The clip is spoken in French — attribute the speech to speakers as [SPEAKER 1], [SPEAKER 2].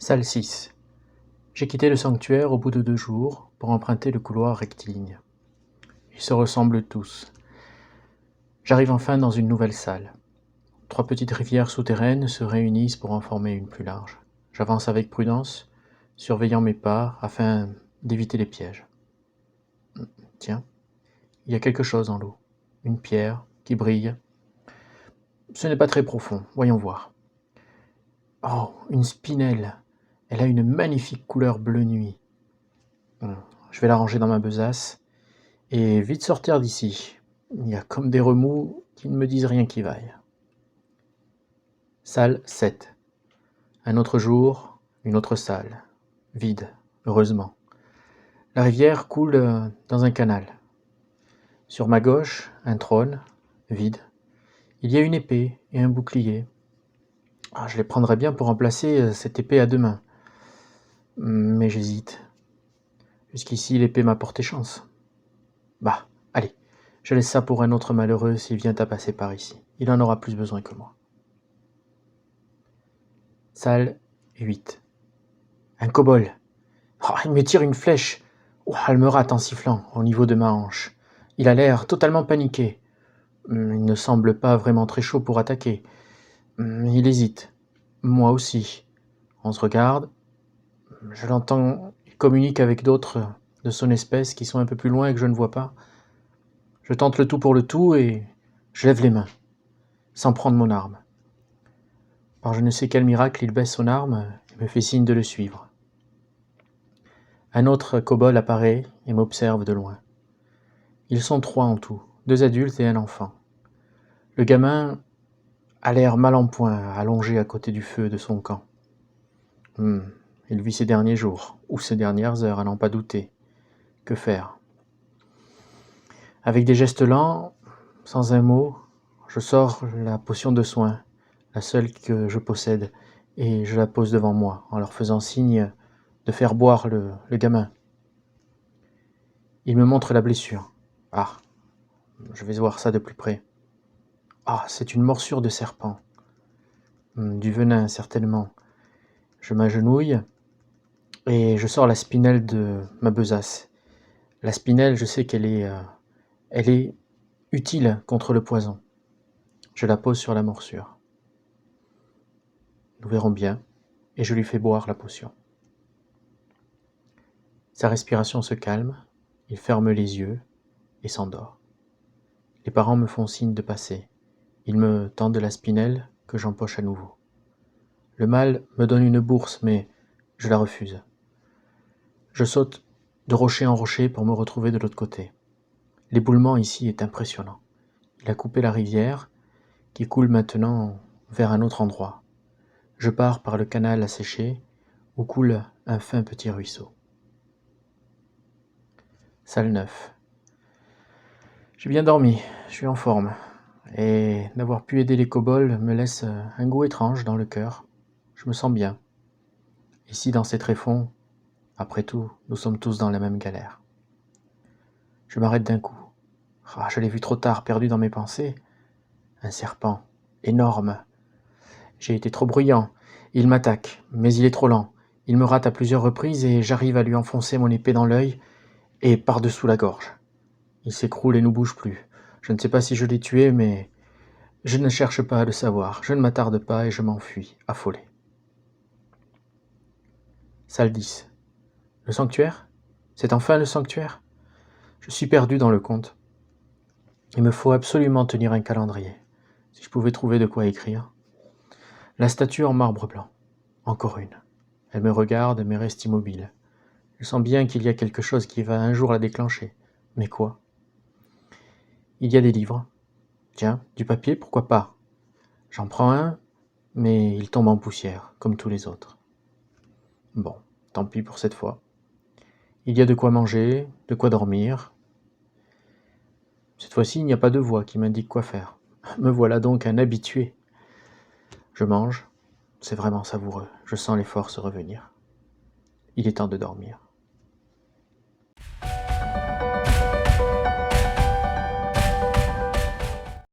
[SPEAKER 1] Salle 6. J'ai quitté le sanctuaire au bout de 2 jours pour emprunter le couloir rectiligne. Ils se ressemblent tous. J'arrive enfin dans une nouvelle salle. 3 petites rivières souterraines se réunissent pour en former une plus large. J'avance avec prudence, surveillant mes pas afin d'éviter les pièges. Tiens, il y a quelque chose dans l'eau. Une pierre qui brille. Ce n'est pas très profond, voyons voir. Oh, une spinelle. Elle a une magnifique couleur bleu nuit. Je vais la ranger dans ma besace et vite sortir d'ici. Il y a comme des remous qui ne me disent rien qui vaille. Salle 7. Un autre jour, une autre salle. Vide, heureusement. La rivière coule dans un canal. Sur ma gauche, un trône, vide. Il y a une épée et un bouclier. Je les prendrais bien pour remplacer cette épée à 2 mains. Mais j'hésite. Jusqu'ici, l'épée m'a porté chance. Bah, allez, je laisse ça pour un autre malheureux s'il vient à passer par ici. Il en aura plus besoin que moi. Salle 8. Un kobold. Il me tire une flèche. Elle me rate en sifflant au niveau de ma hanche. Il a l'air totalement paniqué. Il ne semble pas vraiment très chaud pour attaquer. Il hésite. Moi aussi. On se regarde. Je l'entends. Il communique avec d'autres de son espèce qui sont un peu plus loin et que je ne vois pas. Je tente le tout pour le tout et je lève les mains, sans prendre mon arme. Par je ne sais quel miracle, il baisse son arme et me fait signe de le suivre. Un autre kobold apparaît et m'observe de loin. Ils sont 3 en tout, 2 adultes et un enfant. Le gamin a l'air mal en point, allongé à côté du feu de son camp. Il vit ses derniers jours, ou ses dernières heures, à n'en pas douter. Que faire ? Avec des gestes lents, sans un mot, je sors la potion de soin, la seule que je possède, et je la pose devant moi, en leur faisant signe de faire boire le gamin. Il me montre la blessure. Je vais voir ça de plus près. C'est une morsure de serpent. Du venin, certainement. Je m'agenouille et je sors la spinelle de ma besace. La spinelle, je sais qu'elle est utile contre le poison. Je la pose sur la morsure. Nous verrons bien, et je lui fais boire la potion. Sa respiration se calme, il ferme les yeux et s'endort. Les parents me font signe de passer. Ils me tendent la spinelle que j'empoche à nouveau. Le mâle me donne une bourse, mais je la refuse. Je saute de rocher en rocher pour me retrouver de l'autre côté. L'éboulement ici est impressionnant. Il a coupé la rivière, qui coule maintenant vers un autre endroit. Je pars par le canal asséché, où coule un fin petit ruisseau. Salle 9. J'ai bien dormi, je suis en forme, et d'avoir pu aider les kobolds me laisse un goût étrange dans le cœur. Je me sens bien. Ici, dans ces tréfonds, après tout, nous sommes tous dans la même galère. Je m'arrête d'un coup. Je l'ai vu trop tard, perdu dans mes pensées. Un serpent, énorme. J'ai été trop bruyant. Il m'attaque, mais il est trop lent. Il me rate à plusieurs reprises et j'arrive à lui enfoncer mon épée dans l'œil et par-dessous la gorge. Il s'écroule et ne bouge plus. Je ne sais pas si je l'ai tué, mais je ne cherche pas à le savoir. Je ne m'attarde pas et je m'enfuis, affolé. Salle 10. Le sanctuaire ? C'est enfin le sanctuaire ? Je suis perdu dans le conte. Il me faut absolument tenir un calendrier. Si je pouvais trouver de quoi écrire. La statue en marbre blanc. Encore une. Elle me regarde mais reste immobile. Je sens bien qu'il y a quelque chose qui va un jour la déclencher. Mais quoi ? Il y a des livres. Tiens, du papier, pourquoi pas ? J'en prends un, mais il tombe en poussière, comme tous les autres. Bon, tant pis pour cette fois. Il y a de quoi manger, de quoi dormir. Cette fois-ci, il n'y a pas de voix qui m'indique quoi faire. Me voilà donc un habitué. Je mange, c'est vraiment savoureux. Je sens les forces revenir. Il est temps de dormir.